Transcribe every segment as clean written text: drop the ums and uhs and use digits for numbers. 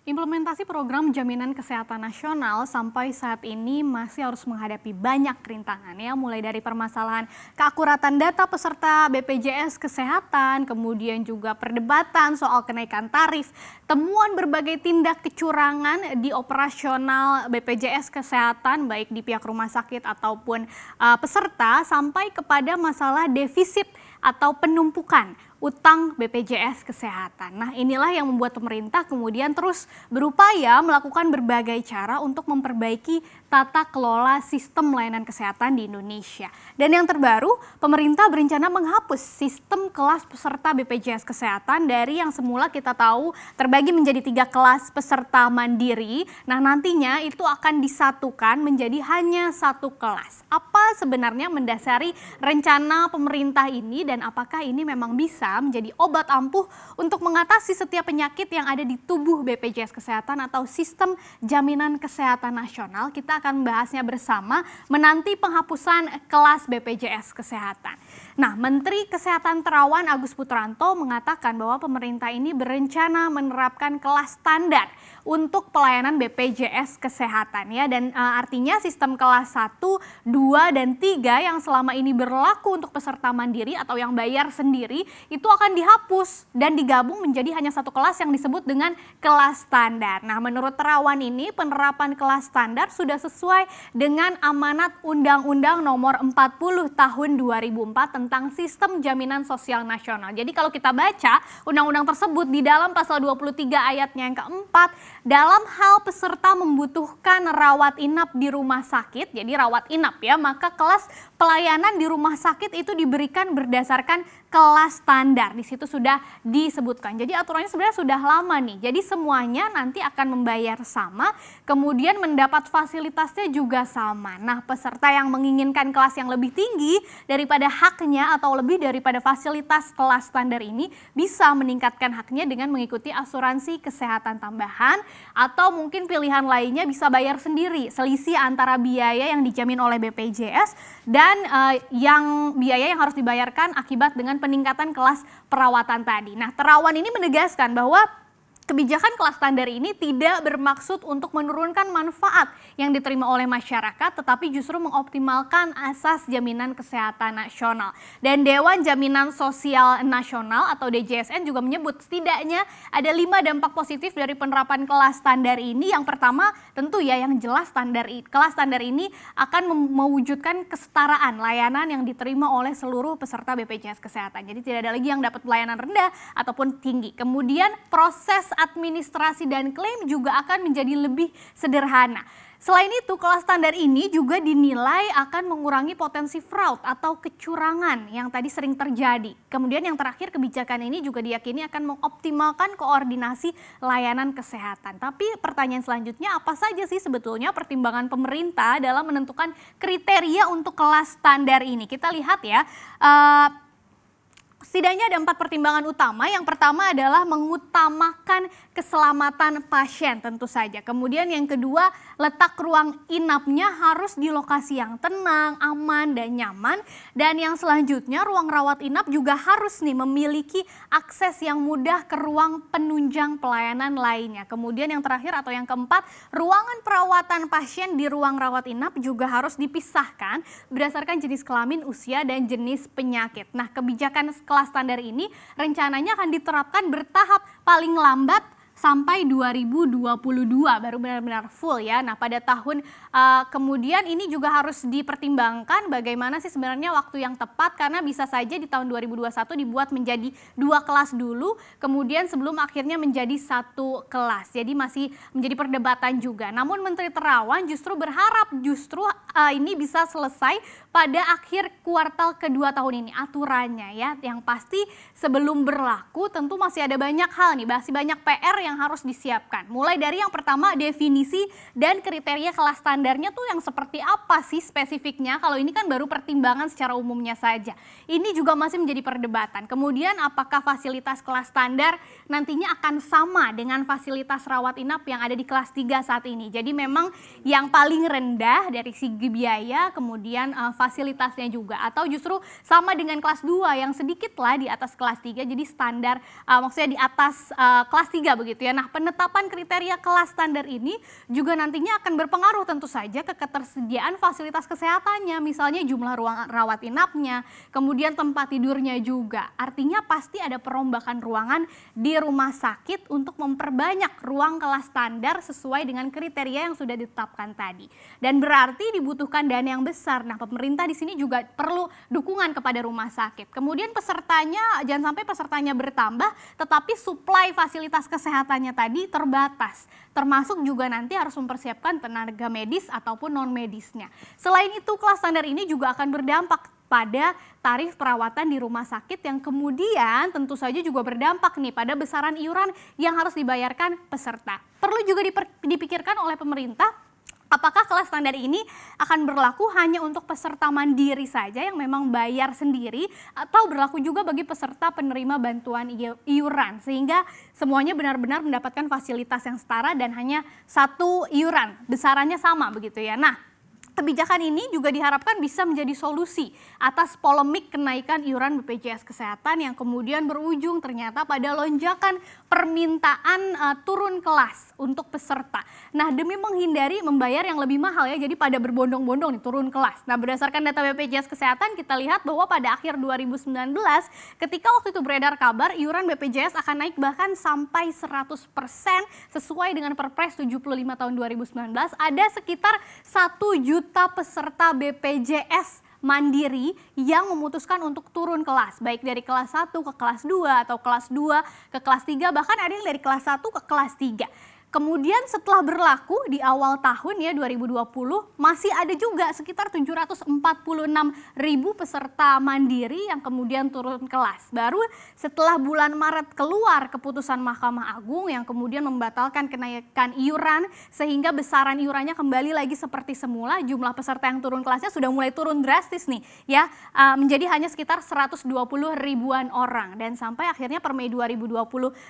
Implementasi program jaminan kesehatan nasional sampai saat ini masih harus menghadapi banyak rintangan ya, mulai dari permasalahan keakuratan data peserta BPJS Kesehatan, kemudian juga perdebatan soal kenaikan tarif, temuan berbagai tindak kecurangan di operasional BPJS Kesehatan baik di pihak rumah sakit ataupun peserta, sampai kepada masalah defisit atau penumpukan utang BPJS Kesehatan. Nah, inilah yang membuat pemerintah kemudian terus berupaya melakukan berbagai cara untuk memperbaiki tata kelola sistem layanan kesehatan di Indonesia. Dan yang terbaru, pemerintah berencana menghapus sistem kelas peserta BPJS Kesehatan dari yang semula kita tahu terbagi menjadi 3 kelas peserta mandiri. Nah, nantinya itu akan disatukan menjadi hanya 1 kelas. Apa sebenarnya mendasari rencana pemerintah ini dan apakah ini memang bisa menjadi obat ampuh untuk mengatasi setiap penyakit yang ada di tubuh BPJS Kesehatan atau sistem jaminan kesehatan nasional? Kita akan membahasnya bersama menanti penghapusan kelas BPJS Kesehatan. Nah, Menteri Kesehatan Terawan Agus Putranto mengatakan bahwa pemerintah ini berencana menerapkan kelas standar untuk pelayanan BPJS Kesehatan ya, dan artinya sistem kelas 1, 2, dan 3 yang selama ini berlaku untuk peserta mandiri atau yang bayar sendiri itu akan dihapus dan digabung menjadi hanya 1 kelas yang disebut dengan kelas standar. Nah, menurut Terawan ini penerapan kelas standar sudah sesuai dengan amanat Undang-Undang Nomor 40 Tahun 2004 tentang Sistem Jaminan Sosial Nasional. Jadi kalau kita baca undang-undang tersebut di dalam pasal 23 ayatnya yang keempat, dalam hal peserta membutuhkan rawat inap di rumah sakit, jadi rawat inap ya, maka kelas pelayanan di rumah sakit itu diberikan berdasarkan kelas standar. Di situ sudah disebutkan. Jadi aturannya sebenarnya sudah lama nih. Jadi semuanya nanti akan membayar sama, kemudian mendapat fasilitasnya juga sama. Nah, peserta yang menginginkan kelas yang lebih tinggi daripada haknya atau lebih daripada fasilitas kelas standar ini bisa meningkatkan haknya dengan mengikuti asuransi kesehatan tambahan, atau mungkin pilihan lainnya bisa bayar sendiri, selisih antara biaya yang dijamin oleh BPJS dan yang biaya yang harus dibayarkan akibat dengan peningkatan kelas perawatan tadi. Nah, Terawan ini menegaskan bahwa kebijakan kelas standar ini tidak bermaksud untuk menurunkan manfaat yang diterima oleh masyarakat, tetapi justru mengoptimalkan asas jaminan kesehatan nasional. Dan Dewan Jaminan Sosial Nasional atau DJSN juga menyebut setidaknya ada 5 dampak positif dari penerapan kelas standar ini. Yang pertama tentu ya yang jelas kelas standar ini akan mewujudkan kesetaraan layanan yang diterima oleh seluruh peserta BPJS Kesehatan. Jadi tidak ada lagi yang dapat pelayanan rendah ataupun tinggi. Kemudian proses administrasi dan klaim juga akan menjadi lebih sederhana. Selain itu, kelas standar ini juga dinilai akan mengurangi potensi fraud atau kecurangan yang tadi sering terjadi. Kemudian yang terakhir, kebijakan ini juga diyakini akan mengoptimalkan koordinasi layanan kesehatan. Tapi pertanyaan selanjutnya, apa saja sih sebetulnya pertimbangan pemerintah dalam menentukan kriteria untuk kelas standar ini? Kita lihat ya. Setidaknya ada 4 pertimbangan utama. Yang pertama adalah mengutamakan keselamatan pasien tentu saja. Kemudian yang kedua, letak ruang inapnya harus di lokasi yang tenang, aman, dan nyaman. Dan yang selanjutnya, ruang rawat inap juga harus memiliki akses yang mudah ke ruang penunjang pelayanan lainnya. Kemudian yang terakhir atau yang keempat, ruangan perawatan pasien di ruang rawat inap juga harus dipisahkan berdasarkan jenis kelamin, usia, dan jenis penyakit. Nah, kebijakan kelas standar ini rencananya akan diterapkan bertahap, paling lambat sampai 2022 baru benar-benar full ya. Nah, pada tahun kemudian ini juga harus dipertimbangkan bagaimana sih sebenarnya waktu yang tepat, karena bisa saja di tahun 2021 dibuat menjadi 2 kelas dulu, kemudian sebelum akhirnya menjadi 1 kelas. Jadi masih menjadi perdebatan juga. Namun Menteri Terawan justru berharap ini bisa selesai pada akhir kuartal kedua tahun ini aturannya ya. Yang pasti sebelum berlaku tentu masih ada banyak hal nih, masih banyak PR yang harus disiapkan. Mulai dari yang pertama, definisi dan kriteria kelas standarnya tuh yang seperti apa sih spesifiknya. Kalau ini kan baru pertimbangan secara umumnya saja. Ini juga masih menjadi perdebatan. Kemudian apakah fasilitas kelas standar nantinya akan sama dengan fasilitas rawat inap yang ada di kelas 3 saat ini. Jadi memang yang paling rendah dari segi biaya, kemudian fasilitasnya juga. Atau justru sama dengan kelas 2 yang sedikit lah di atas kelas 3, jadi standar maksudnya di atas kelas 3 begitu. begitu ya. Nah, penetapan kriteria kelas standar ini juga nantinya akan berpengaruh tentu saja ke ketersediaan fasilitas kesehatannya, misalnya jumlah ruang rawat inapnya, kemudian tempat tidurnya juga. Artinya pasti ada perombakan ruangan di rumah sakit untuk memperbanyak ruang kelas standar sesuai dengan kriteria yang sudah ditetapkan tadi. Dan berarti dibutuhkan dana yang besar. Nah, pemerintah di sini juga perlu dukungan kepada rumah sakit. Kemudian pesertanya, jangan sampai pesertanya bertambah, tetapi suplai fasilitas kesehatannya tadi terbatas. Termasuk juga nanti harus mempersiapkan tenaga medis ataupun non-medisnya. Selain itu, kelas standar ini juga akan berdampak pada tarif perawatan di rumah sakit yang kemudian tentu saja juga berdampak nih pada besaran iuran yang harus dibayarkan peserta. Perlu juga dipikirkan oleh pemerintah, apakah kelas standar ini akan berlaku hanya untuk peserta mandiri saja yang memang bayar sendiri atau berlaku juga bagi peserta penerima bantuan iuran sehingga semuanya benar-benar mendapatkan fasilitas yang setara dan hanya satu iuran, besarannya sama begitu ya. Nah, kebijakan ini juga diharapkan bisa menjadi solusi atas polemik kenaikan iuran BPJS Kesehatan yang kemudian berujung ternyata pada lonjakan permintaan turun kelas untuk peserta. Nah, demi menghindari membayar yang lebih mahal ya, jadi pada berbondong-bondong nih turun kelas. Nah, berdasarkan data BPJS Kesehatan kita lihat bahwa pada akhir 2019 ketika waktu itu beredar kabar iuran BPJS akan naik bahkan sampai 100% sesuai dengan Perpres 75 tahun 2019, ada sekitar 1 juta peserta BPJS mandiri yang memutuskan untuk turun kelas, baik dari kelas 1 ke kelas 2 atau kelas 2 ke kelas 3, bahkan ada yang dari kelas 1 ke kelas 3. Kemudian setelah berlaku di awal tahun ya 2020 masih ada juga sekitar 746.000 peserta mandiri yang kemudian turun kelas. Baru setelah bulan Maret keluar keputusan Mahkamah Agung yang kemudian membatalkan kenaikan iuran sehingga besaran iurannya kembali lagi seperti semula, jumlah peserta yang turun kelasnya sudah mulai turun drastis nih ya, menjadi hanya sekitar 120 ribuan orang dan sampai akhirnya per Mei 2020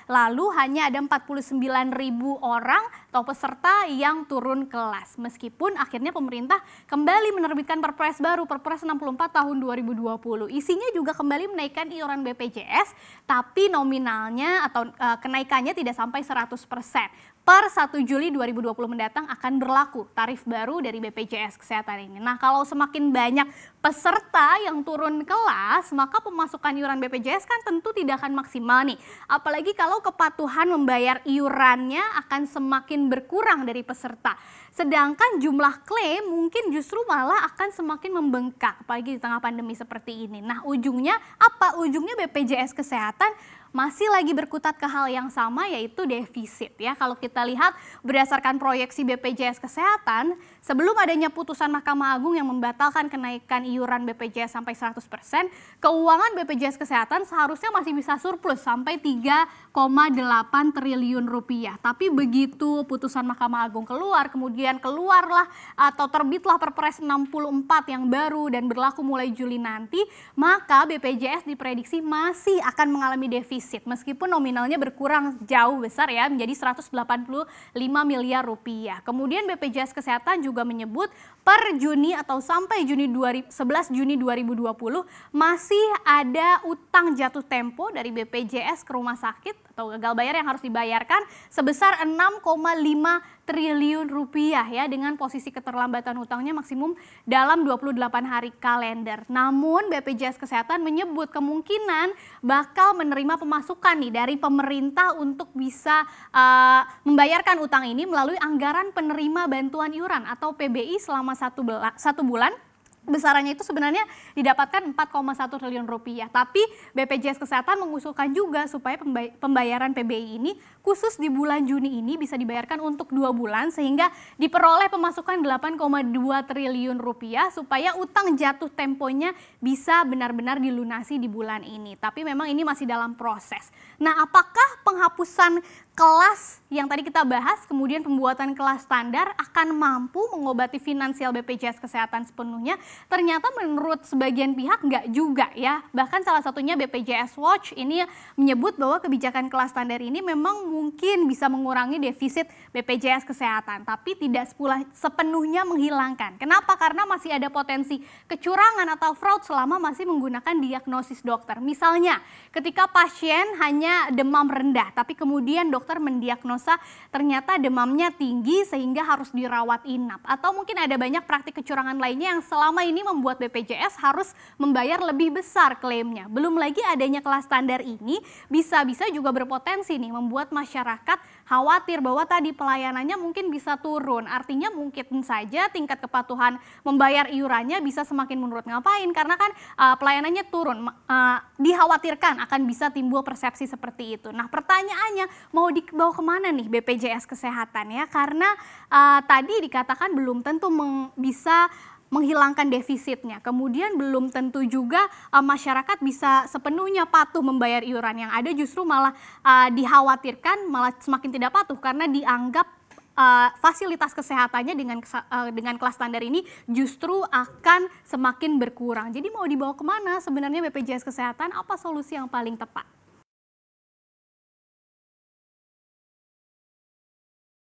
lalu hanya ada 49.000 orang atau peserta yang turun kelas. Meskipun akhirnya pemerintah kembali menerbitkan Perpres baru, Perpres 64 tahun 2020. Isinya juga kembali menaikkan iuran BPJS, tapi nominalnya atau kenaikannya tidak sampai 100%. Per 1 Juli 2020 mendatang akan berlaku tarif baru dari BPJS Kesehatan ini. Nah, kalau semakin banyak peserta yang turun kelas, maka pemasukan iuran BPJS kan tentu tidak akan maksimal nih. Apalagi kalau kepatuhan membayar iurannya akan semakin berkurang dari peserta. Sedangkan jumlah klaim mungkin justru malah akan semakin membengkak, apalagi di tengah pandemi seperti ini. Nah, ujungnya apa? Ujungnya BPJS Kesehatan masih lagi berkutat ke hal yang sama, yaitu defisit ya. Kalau kita lihat berdasarkan proyeksi BPJS Kesehatan, sebelum adanya putusan Mahkamah Agung yang membatalkan kenaikan iuran BPJS sampai 100%, keuangan BPJS Kesehatan seharusnya masih bisa surplus sampai 3,8 triliun rupiah. Tapi begitu putusan Mahkamah Agung keluar, kemudian keluarlah atau terbitlah Perpres 64 yang baru dan berlaku mulai Juli nanti, maka BPJS diprediksi masih akan mengalami defisit. Meskipun nominalnya berkurang jauh besar ya, menjadi 185 miliar rupiah. Kemudian BPJS Kesehatan juga menyebut per Juni atau sampai 11 Juni 2020 masih ada utang jatuh tempo dari BPJS ke rumah sakit atau gagal bayar yang harus dibayarkan sebesar 6,5 triliun rupiah ya, dengan posisi keterlambatan utangnya maksimum dalam 28 hari kalender. Namun BPJS Kesehatan menyebut kemungkinan bakal menerima pemasukan nih dari pemerintah untuk bisa membayarkan utang ini melalui anggaran penerima bantuan iuran atau PBI selama satu bulan. Besarannya itu sebenarnya didapatkan 4,1 triliun rupiah. Tapi BPJS Kesehatan mengusulkan juga supaya pembayaran PBI ini khusus di bulan Juni ini bisa dibayarkan untuk 2 bulan sehingga diperoleh pemasukan 8,2 triliun rupiah supaya utang jatuh temponya bisa benar-benar dilunasi di bulan ini. Tapi memang ini masih dalam proses. Nah, apakah penghapusan kelas yang tadi kita bahas, kemudian pembuatan kelas standar akan mampu mengobati finansial BPJS Kesehatan sepenuhnya? Ternyata menurut sebagian pihak nggak juga ya. Bahkan salah satunya BPJS Watch ini menyebut bahwa kebijakan kelas standar ini memang mungkin bisa mengurangi defisit BPJS Kesehatan, tapi tidak sepenuhnya menghilangkan. Kenapa? Karena masih ada potensi kecurangan atau fraud selama masih menggunakan diagnosis dokter. Misalnya ketika pasien hanya demam rendah, tapi kemudian dokter dokter mendiagnosa ternyata demamnya tinggi sehingga harus dirawat inap. Atau mungkin ada banyak praktik kecurangan lainnya yang selama ini membuat BPJS harus membayar lebih besar klaimnya. Belum lagi adanya kelas standar ini bisa-bisa juga berpotensi nih membuat masyarakat khawatir bahwa tadi pelayanannya mungkin bisa turun. Artinya mungkin saja tingkat kepatuhan membayar iurannya bisa semakin menurun. Ngapain? Karena kan pelayanannya turun. Dikhawatirkan akan bisa timbul persepsi seperti itu. Nah, pertanyaannya mau dibawa kemana nih BPJS Kesehatan ya? Karena tadi dikatakan belum tentu bisa menghilangkan defisitnya. Kemudian belum tentu juga masyarakat bisa sepenuhnya patuh membayar iuran. Yang ada justru malah dikhawatirkan malah semakin tidak patuh karena dianggap fasilitas kesehatannya dengan kelas standar ini justru akan semakin berkurang. Jadi mau dibawa kemana sebenarnya BPJS Kesehatan? Apa solusi yang paling tepat?